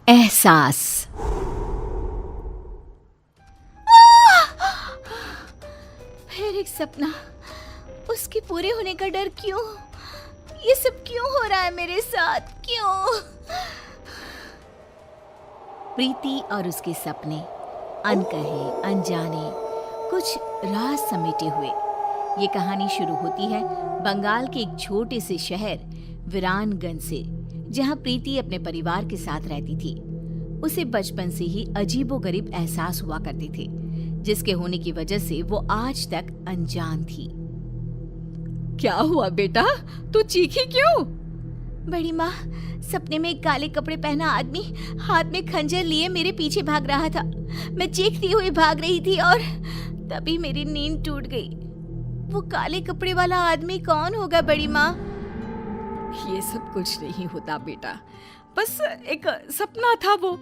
एहसास। फिर एक सपना, उसके पूरे होने का डर। क्यों ये सब क्यों हो रहा है मेरे साथ? क्यों? प्रीति और उसके सपने, अनकहे अनजाने, कुछ राज समेटे हुए। ये कहानी शुरू होती है बंगाल के एक छोटे से शहर वीरानगंज से, जहाँ प्रीति अपने परिवार के साथ रहती थी। उसे बचपन से ही अजीबोगरीब एहसास हुआ करते थे, जिसके होने की वजह से वो आज तक अनजान थी। क्या हुआ बेटा, तू चीखी क्यों? बड़ी माँ, सपने में एक काले कपड़े पहना आदमी हाथ में खंजर लिए मेरे पीछे भाग रहा था। मैं चीखती हुई भाग रही थी और तभी मेरी नींद टूट गई। वो काले कपड़े वाला आदमी कौन होगा बड़ी माँ? ये सब कुछ नहीं होता बेटा, बस एक सपना था। वो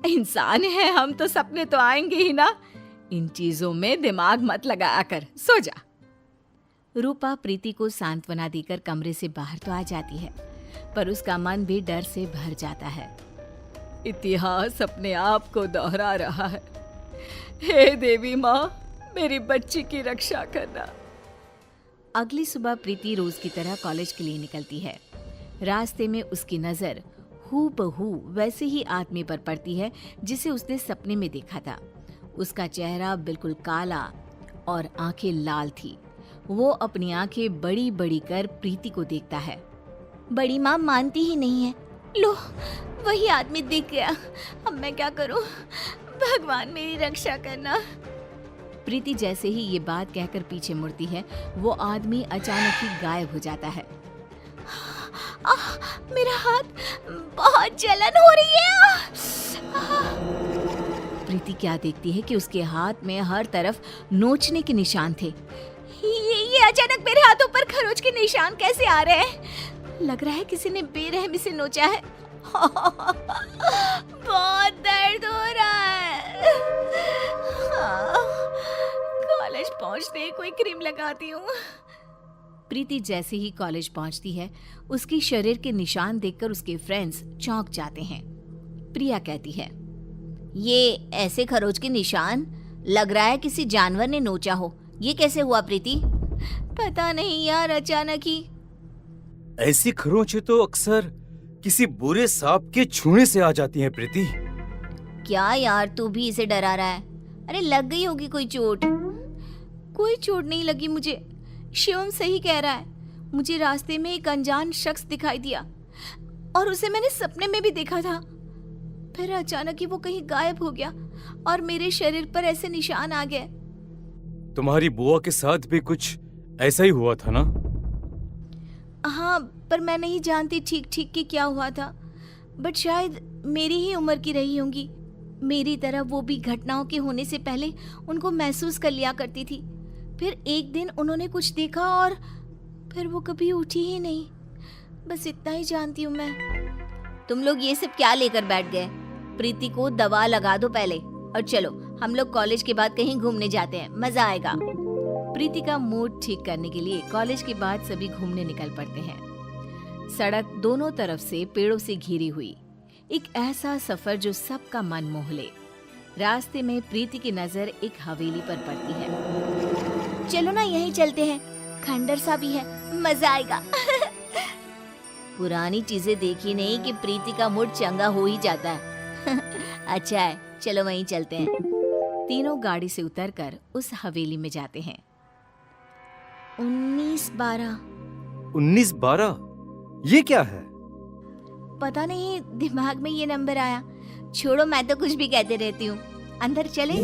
इंसान है हम, तो सपने तो आएंगे ही ना। इन चीजों में दिमाग मत लगाया कर, सो जा। रूपा प्रीति को सांत्वना देकर कमरे से बाहर तो आ जाती है, पर उसका मन भी डर से भर जाता है। इतिहास अपने आप को दोहरा रहा है। हे देवी माँ, मेरी बच्ची की रक्षा करना। अगली सुबह प्रीति रोज की तरह कॉलेज के लिए निकलती है। रास्ते में उसकी नजर हूबहू वैसे ही आदमी पर पड़ती है जिसे उसने सपने में देखा था। उसका चेहरा बिल्कुल काला और आंखें लाल थी। वो अपनी आंखें बड़ी बड़ी कर प्रीति को देखता है। बड़ी माँ मानती ही नहीं है। लो, वही आदमी दिख गया। अब मैं क्या करूं? भगवान मेरी रक्षा करना। प्रीति जैसे ही ये बात कहकर पीछे मुड़ती है, वो आदमी अचानक ही गायब हो जाता है। मेरा हाथ, बहुत जलन हो रही है। प्रीति क्या देखती है कि उसके हाथ में हर तरफ नोचने के निशान थे। ये अचानक मेरे हाथों पर खरोच के निशान कैसे आ रहे हैं? लग रहा है किसी ने बेरहमी से नोचा है। बहुत दर्द हो रहा है। कॉलेज पहुंचते ही कोई क्रीम लगाती हूँ। प्रीति जैसे ही कॉलेज पहुंचती है, उसके शरीर के निशान देखकर उसके फ्रेंड्स चौंक जाते हैं। प्रिया कहती है, ये ऐसे खरोच के निशान, लग रहा है किसी जानवर ने नोचा हो। ये कैसे हुआ प्रीति? पता नहीं यार, अचानक ही। ऐसी खरोंचें तो अक्सर किसी बुरे सांप के छूने से आ जाती हैं प्रीति। क्या यार, तू भी इसे डरा रहा है? अरे लग गई होगी कोई चोट। कोई चोट नहीं लगी मुझे। शिवम सही कह रहा है। मुझे रास्ते में एक अनजान शख्स दिखाई दिया और उसे मैंने सपने में भी देखा था। फिर अचानक ही वो कहीं गायब हो गया और मेरे शरीर पर ऐसे निशान आ गए। तुम्हारी बुआ के साथ भी कुछ ऐसा ही हुआ था ना? हाँ, पर मैं नहीं जानती ठीक ठीक कि क्या हुआ था। बट शायद मेरी ही उम्र की रही होंगी। मेरी तरह वो भी घटनाओं के होने से पहले उनको महसूस कर लिया करती थी। फिर एक दिन उन्होंने कुछ देखा और फिर वो कभी उठी ही नहीं। बस इतना ही जानती हूँ मैं। तुम लोग ये सब क्या लेकर बैठ गए? प्रीति को दवा लगा दो पहले, और चलो हम लोग कॉलेज के बाद कहीं घूमने जाते हैं, मजा आएगा। प्रीति का मूड ठीक करने के लिए कॉलेज के बाद सभी घूमने निकल पड़ते हैं। सड़क दोनों तरफ से पेड़ों से घिरी हुई, एक ऐसा सफर जो सबका मन मोह ले। रास्ते में प्रीति की नजर एक हवेली पर पड़ती है। चलो ना, यहीं चलते हैं, खंडर सा भी है, मजा आएगा। पुरानी चीजें देखी नहीं कि प्रीति का मूड चंगा हो ही जाता है। अच्छा है, चलो वहीं चलते हैं। तीनों गाड़ी से उतरकर उस हवेली में जाते हैं। 1912। 1912? ये क्या है? पता नहीं, दिमाग में ये नंबर आया। छोड़ो, मैं तो कुछ भी कहते रहती हूँ। अंदर चले।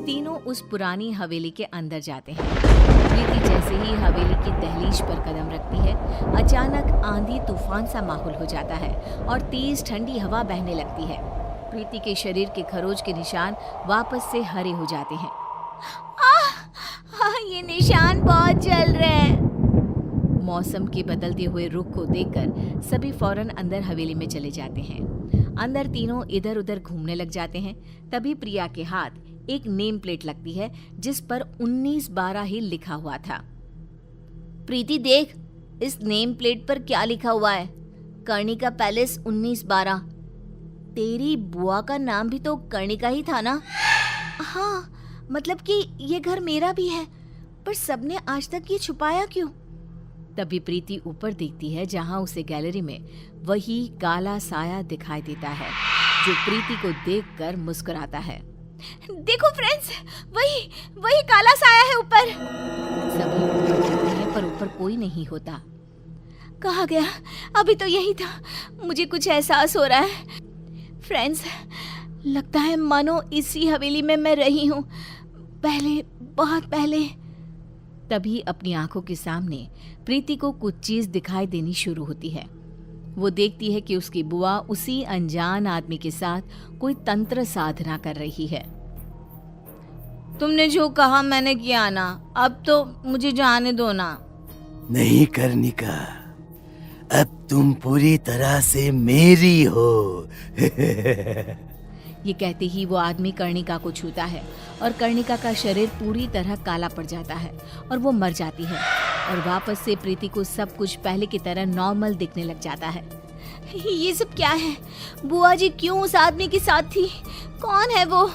तीनों उस पुरानी हवेली के अंदर जाते हैं। प्रीति जैसे ही हवेली की दहलीज पर कदम रखती है, अचानक आंधी तूफान सा माहौल हो जाता है और तेज ठंडी हवा बहने लगती है। प्रीति के शरीर के खरोच के निशान वापस से हरे हो जाते हैं। ये निशान बहुत जल रहे हैं। मौसम के बदलते हुए रुख को देखकर सभी फौरन अंदर हवेली में चले जाते हैं। अंदर तीनों इधर उधर घूमने लग जाते हैं। तभी प्रिया के हाथ एक नेम प्लेट लगती है जिस पर 1912 ही लिखा हुआ था। प्रीति देख, इस नेम प्लेट पर क्या लिखा हुआ है? कर्णिका पैलेस 1912। तेरी बुआ का नाम भी तो कर्णिका ही था ना? हाँ, मतलब कि ये घर मेरा भी है, पर सबने आज तक ये छुपाया क्यों? तभी प्रीति ऊपर देखती है जहां उसे गैलरी में वही काला साया दिखाई देता है जो प्रीति को देखकर मुस्कुराता है। देखो फ्रेंड्स, वही वही काला साया है ऊपर। सभी ऊपर जाते हैं पर ऊपर कोई नहीं होता। कहाँ गया? अभी तो यही था। मुझे कुछ एहसास हो रहा है फ्रेंड्स, लगता है मानो इसी हवेली में मैं रही हूँ, पहले, बहुत पहले। तभी अपनी आंखों के सामने प्रीति को कुछ चीज दिखाई देनी शुरू होती है। वो देखती है कि उसकी बुआ उसी अनजान आदमी के साथ कोई तंत्र साधना कर रही है। तुमने जो कहा मैंने किया ना, अब तो मुझे जाने दो ना। नहीं कर्णिका, अब तुम पूरी तरह से मेरी हो। ये कहते ही वो आदमी कर्णिका को छूता है और कर्णिका का शरीर पूरी तरह काला पड़ जाता है और वो मर जाती है और वापस से प्रीति को सब कुछ पहले की तरह नॉर्मल दिखने लग जाता है। ये सब क्या है? बुआ जी क्यों उस आदमी के साथ थी? कौन है वो?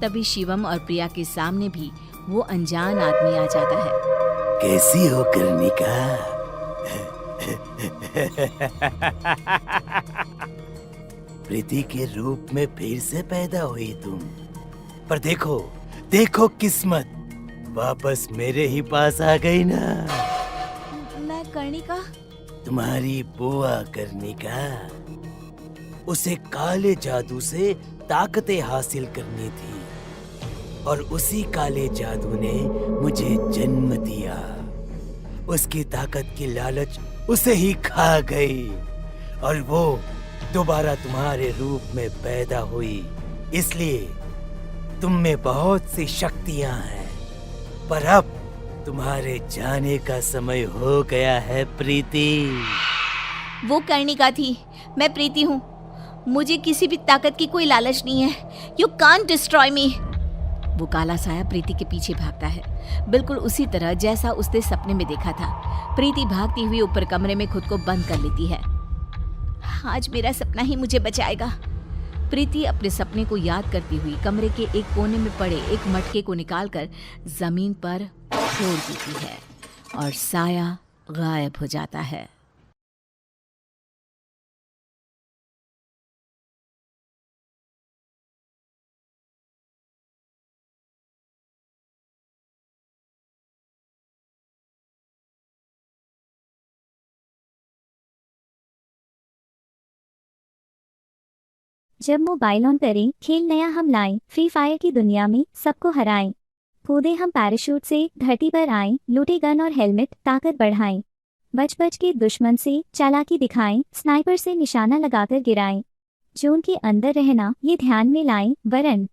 तभी शिवम और प्रिया के सामने भी वो अनजान आदमी आ जाता है। कैसी हो कर्णिका? प्रीति के रूप में फिर से पैदा हुई तुम, पर देखो देखो किस्मत वापस मेरे ही पास आ गई ना। मैं कर्णिका? तुम्हारी बुआ कर्णिका, उसे काले जादू से ताकतें हासिल करनी थी और उसी काले जादू ने मुझे जन्म दिया। उसकी ताकत की लालच उसे ही खा गई और वो दोबारा तुम्हारे रूप में पैदा हुई। इसलिए तुम में बहुत सी शक्तियां हैं, पर अब तुम्हारे जाने का समय हो गया है प्रीति। वो कर्णिका थी, मैं प्रीति हूँ। मुझे किसी भी ताकत की कोई लालच नहीं है। यू कांट डिस्ट्रॉय मी। वो काला साया प्रीति के पीछे भागता है, बिल्कुल उसी तरह जैसा उसने सपने में देखा था। प्रीति भागती हुई ऊपर कमरे में खुद को बंद कर लेती है। आज मेरा सपना ही मुझे बचाएगा। प्रीति अपने सपने को याद करती हुई कमरे के एक कोने में पड़े एक मटके को निकालकर जमीन पर छोड़ देती है और साया गायब हो जाता है। जब मोबाइल ऑन करें, खेल नया हम लाएं, फ्री फायर की दुनिया में सबको हराएं। कूदे हम पैराशूट से, धरती पर आएं, लूटे गन और हेलमेट, ताकत बढ़ाएं। बच बच के दुश्मन से चालाकी दिखाएं, स्नाइपर से निशाना लगाकर गिराएं। जोन के अंदर रहना ये ध्यान में लाएं, वरन